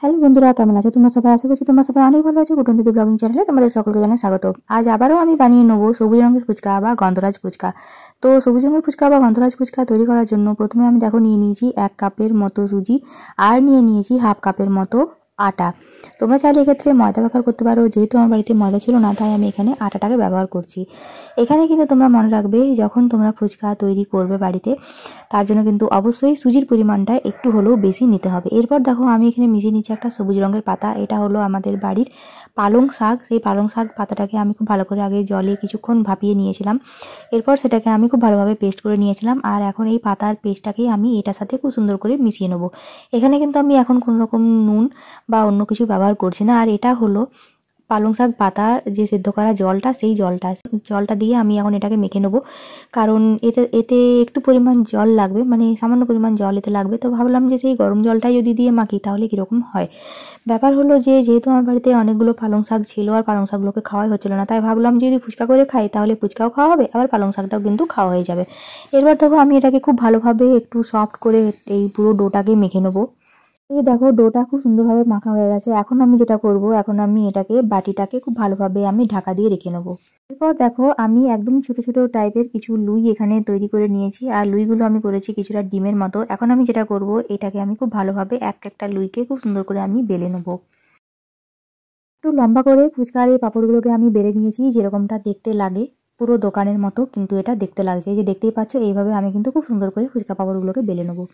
Hello বন্ধুরা, কেমন আছো তোমরা সবাই? আশা করছি তোমরা সবাই অনেক ভালো আছো। গুটন দিদি ব্লগিং চ্যানেলে তোমাদের সকলকে জানাই স্বাগত। আজ আবারও আমি বানিয়ে নেবো সবুজ রঙের ফুচকা বা গন্ধরাজ ফুচকা। তো সবুজ রঙের ফুচকা বা গন্ধরাজ ফুচকা তৈরি করার জন্য প্রথমে আমি নিয়ে নিয়েছি 1 কাপের মতো সুজি, আর নিয়ে নিয়েছি হাফ কাপের মতো আটা। তোমরা চাইলে এক্ষেত্রে ময়দা ব্যবহার করতে পারো, যেহেতু আমার বাড়িতে ময়দা ছিল না তাই আমি এখানে আটাটাকে ব্যবহার করছি। এখানে কিন্তু তোমরা মনে রাখবে, যখন তোমরা ফুচকা তৈরি করবে বাড়িতে, তার জন্য কিন্তু অবশ্যই সুজির পরিমাণটা একটু হলেও বেশি নিতে হবে। এরপর দেখো আমি এখানে মিশিয়ে নিচ্ছি একটা সবুজ রঙের পাতা। এটা হলো আমাদের বাড়ির পালং শাক। সেই পালং শাক পাতাটাকে আমি খুব ভালো করে আগে জলে কিছুক্ষণ ভাপিয়ে নিয়েছিলাম। এরপর সেটাকে আমি খুব ভালোভাবে পেস্ট করে নিয়েছিলাম, আর এখন এই পাতার পেস্টটাকেই আমি এটার সাথে খুব সুন্দর করে মিশিয়ে নেবো। এখানে কিন্তু আমি এখন কোনো রকম নুন বা অন্য কিছু ব্যবহার করছি না। আর এটা হলো পালং শাক পাতা যে সেদ্ধ করা জলটা, সেই জলটা দিয়ে আমি এখন এটাকে মেখে নেবো। কারণ এতে একটু পরিমাণ জল লাগবে, মানে সামান্য পরিমাণ জল এতে লাগবে। তো ভাবলাম যে সেই গরম জলটাই যদি দিয়ে মাখি তাহলে কীরকম হয়। ব্যাপার হলো যে যেহেতু আমার বাড়িতে অনেকগুলো পালং শাক ছিল আর পালং শাকগুলোকে খাওয়াই হচ্ছিল না, তাই ভাবলাম যদি ফুচকা করে খাই তাহলে ফুচকাও খাওয়া হবে, আবার পালং শাকটাও কিন্তু খাওয়া হয়ে যাবে। এরপর দেখো আমি এটাকে খুব ভালোভাবে একটু সফট করে এই পুরো ডোটাকে মেখে নেবো। এই দেখো ডোটা খুব সুন্দরভাবে মাখা হয়ে গেছে। এখন আমি যেটা করব, এখন আমি এটাকে বাটিটাকে খুব ভালোভাবে আমি ঢাকা দিয়ে রেখে নেবো। এরপর দেখো আমি একদম ছোট ছোট টাইপের কিছু লুই এখানে তৈরি করে নিয়েছি, আর লুইগুলো আমি করেছি কিছুটা ডিমের মতো। এখন আমি যেটা করব, এটাকে আমি খুব ভালোভাবে একটা লুইকে খুব সুন্দর করে আমি বেলে নেবো। একটু লম্বা করে ফুচকার এই পাঁপড়গুলোকে আমি বেলে নিয়েছি, যেরকমটা দেখতে লাগে পুরো দোকানের মতো কিন্তু এটা দেখতে লাগছে। এই যে দেখতেই পাচ্ছ, এইভাবে আমি কিন্তু খুব সুন্দর করে ফুচকা পাঁপড়গুলোকে বেলে নেবো।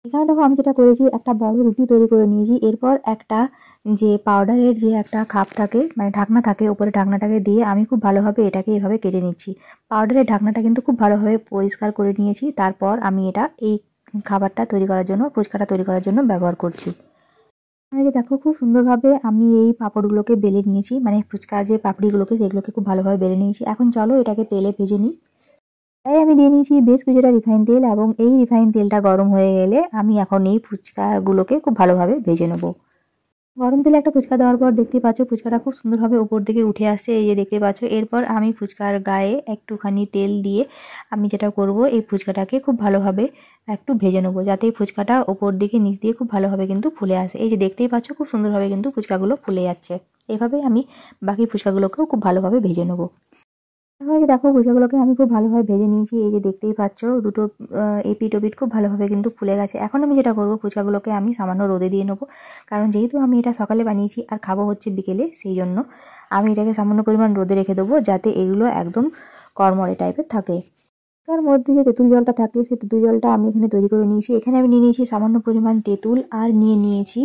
এখানে দেখো আমি যেটা করেছি, একটা বড় রুটি তৈরি করে নিয়েছি। এরপর একটা যে পাউডারের যে একটা খাপ থাকে, মানে ঢাকনা থাকে, উপরে ঢাকনাটাকে দিয়ে আমি খুব ভালোভাবে এটাকে এভাবে কেটে নিচ্ছি। পাউডারের ঢাকনাটা কিন্তু খুব ভালোভাবে পরিষ্কার করে নিয়েছি। তারপর আমি এটা এই খাবারটা তৈরি করার জন্য, ফুচকাটা তৈরি করার জন্য ব্যবহার করছি। এই যে দেখো খুব সুন্দরভাবে আমি এই পাঁপড়গুলোকে বেলে নিয়েছি, মানে ফুচকার যে পাপড়িগুলোকে সেগুলোকে খুব ভালোভাবে বেলে নিয়েছি। এখন চলো এটাকে তেলে ভেজে নিই। তাই আমি দিয়ে নিয়েছি বেশ কিছুটা রিফাইন তেল, এবং এই রিফাইন তেলটা গরম হয়ে গেলে আমি এখন এই ফুচকাগুলোকে খুব ভালোভাবে ভেজে নেবো। গরম তেলে একটা ফুচকা দেওয়ার পর দেখতেই পাচ্ছ ফুচকাটা খুব সুন্দরভাবে উপর দিকে উঠে আসছে, এই যে দেখতে পাচ্ছ। এরপর আমি ফুচকার গায়ে একটুখানি তেল দিয়ে আমি যেটা করব, এই ফুচকাটাকে খুব ভালোভাবে একটু ভেজে নেবো, যাতে এই ফুচকাটা ওপর দিকে নিচ দিয়ে খুব ভালোভাবে কিন্তু ফুলে আসে। এই যে দেখতেই পাচ্ছ খুব সুন্দরভাবে কিন্তু ফুচকাগুলো ফুলে যাচ্ছে। এভাবেই আমি বাকি ফুচকাগুলোকেও খুব ভালোভাবে ভেজে নেবো। এখন এই যে দেখো ফুচকাগুলোকে আমি খুব ভালোভাবে ভেজে নিয়েছি। এই যে দেখতেই পাচ্ছ দুটো এপিট ওপিট খুব ভালোভাবে কিন্তু ফুলে গেছে। এখন আমি যেটা করবো, ফুচকাগুলোকে আমি সামান্য রোদে দিয়ে নেবো। কারণ যেহেতু আমি এটা সকালে বানিয়েছি আর খাবো হচ্ছে বিকেলে, সেই জন্য আমি এটাকে সামান্য পরিমাণ রোদে রেখে দেবো, যাতে এগুলো একদম কড়মড়ে টাইপের থাকে। তার মধ্যে যে তেঁতুল জলটা থাকে, সেই তেঁতুল জলটা আমি এখানে তৈরি করে নিয়েছি। এখানে আমি নিয়ে নিয়েছি সামান্য পরিমাণ তেঁতুল, আর নিয়ে নিয়েছি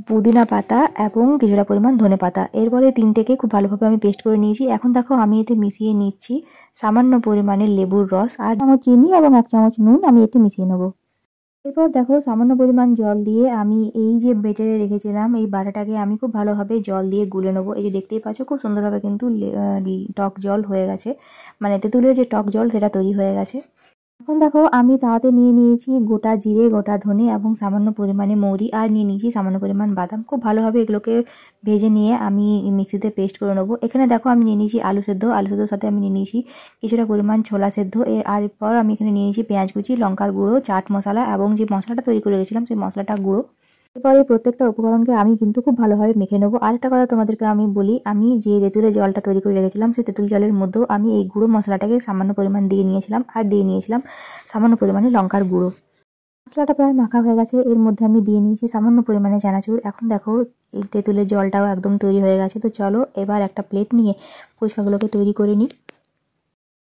পুদিনা পাতা এবং কিছুটা পরিমাণ ধনে পাতা। এরপরে তিনটেকে খুব ভালোভাবে আমি পেস্ট করে নিয়েছি। এখন দেখো আমি এতে মিশিয়ে নিচ্ছি সামান্য পরিমাণে লেবুর রস, আর 1 চামচ চিনি এবং 1 চামচ নুন আমি এতে মিশিয়ে নেবো। এরপর দেখো সামান্য পরিমাণ জল দিয়ে আমি এই যে বেটে রেখেছিলাম এই বাটাটাকে আমি খুব ভালোভাবে জল দিয়ে গুলে নেবো। এই যে দেখতেই পাচ্ছ খুব সুন্দরভাবে কিন্তু টক জল হয়ে গেছে, মানে তেঁতুলের যে টক জল সেটা তৈরি হয়ে গেছে। এখন দেখো আমি তাওয়াতে নিয়ে নিয়েছি গোটা জিরে, গোটা ধনে এবং সামান্য পরিমাণে মৌরি, আর নিয়ে নিয়েছি সামান্য পরিমাণ বাদাম। খুব ভালোভাবে এগুলোকে ভেজে নিয়ে আমি মিক্সিতে পেস্ট করে নেবো। এখানে দেখো আমি নিয়ে নিয়েছি আলু সেদ্ধর সাথে আমি নিয়ে নিয়েছি কিছুটা পরিমাণ ছোলা সেদ্ধ। এরপর আমি এখানে নিয়ে নিয়েছি পেঁয়াজ কুচি, লঙ্কার গুঁড়ো, চাট মশলা এবং যে মশলাটা তৈরি করে রেখেছিলাম সেই মশলাটা গুঁড়ো। এরপরে প্রত্যেকটা উপকরণকে আমি কিন্তু খুব ভালোভাবে মেখে নেবো। আরেকটা কথা তোমাদেরকে আমি বলি, আমি যে তেঁতুলের জলটা তৈরি করে রেখেছিলাম সেই তেঁতুল জলের মধ্যেও আমি এই গুঁড়ো মশলাটাকে সামান্য পরিমাণ দিয়ে নিয়েছিলাম, আর দিয়ে নিয়েছিলাম সামান্য পরিমাণে লঙ্কার গুঁড়ো। মশলাটা প্রায় মাখা হয়ে গেছে, এর মধ্যে আমি দিয়ে নিয়েছি সামান্য পরিমাণে চানাচুর। এখন দেখো এই তেঁতুলের জলটাও একদম তৈরি হয়ে গেছে। তো চলো এবার একটা প্লেট নিয়ে ফুচকাগুলোকে তৈরি করে নিই।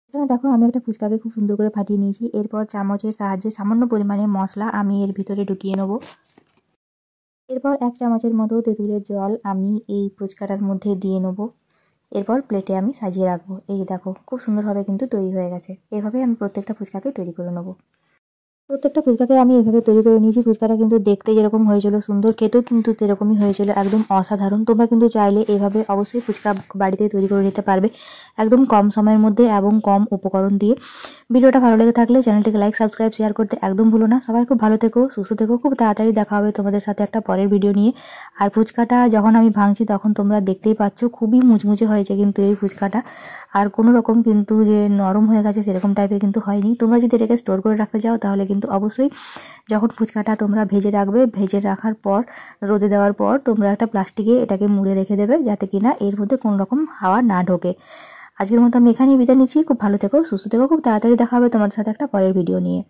এখানে দেখো আমি একটা ফুচকাকে খুব সুন্দর করে ফাটিয়ে নিয়েছি। এরপর চামচের সাহায্যে সামান্য পরিমাণে মশলা আমি এর ভিতরে ঢুকিয়ে নেবো। এরপর 1 চামচের মতো তেঁতুলের জল আমি এই ফুচকাটার মধ্যে দিয়ে নেবো। এরপর প্লেটে আমি সাজিয়ে রাখবো। এই যে দেখো খুব সুন্দরভাবে কিন্তু তৈরি হয়ে গেছে। এভাবে আমি প্রত্যেকটা ফুচকাকে তৈরি করে নেবো। প্রত্যেকটা ফুচকাকে আমি এভাবে তৈরি করে নিয়েছি। ফুচকাটা কিন্তু দেখতে যেরকম হয়েছিল সুন্দর, খেতেও কিন্তু সেরকমই হয়েছিল, একদম অসাধারণ। তোমরা কিন্তু চাইলে এভাবে অবশ্যই ফুচকা বাড়িতে তৈরি করে নিতে পারবে, একদম কম সময়ের মধ্যে এবং কম উপকরণ দিয়ে। ভিডিওটা ভালো লেগে থাকলে চ্যানেলটিকে লাইক, সাবস্ক্রাইব, শেয়ার করতে একদম ভুলো না। সবাই খুব ভালো থেকো, সুস্থ থেকো। খুব তাড়াতাড়ি দেখা হবে তোমাদের সাথে একটা পরের ভিডিও নিয়ে। আর ফুচকাটা যখন আমি ভাঙছি তখন তোমরা দেখতেই পাচ্ছ খুবই মুচমুচে হয়েছে কিন্তু এই ফুচকাটা, আর কোনো রকম কিন্তু যে নরম হয়ে গেছে সেরকম টাইপের কিন্তু হয়নি। তোমরা যদি এটাকে স্টোর করে রাখতে চাও তাহলে কিন্তু কিন্তু অবশ্যই যখন ফুচকাটা তোমরা ভেজে রাখবে, ভেজে রাখার পর রোদে দেওয়ার পর তোমরা একটা প্লাস্টিকে এটাকে মুড়ে রেখে দেবে, যাতে কিনা এর মধ্যে কোনো রকম হাওয়া না ঢোকে। আজকের মতো আমি এখানেই বিদায় নিচ্ছি। খুব ভালো থেকো, সুস্থ থেকো। খুব তাড়াতাড়ি দেখা হবে তোমাদের সাথে একটা পরের ভিডিও নিয়ে।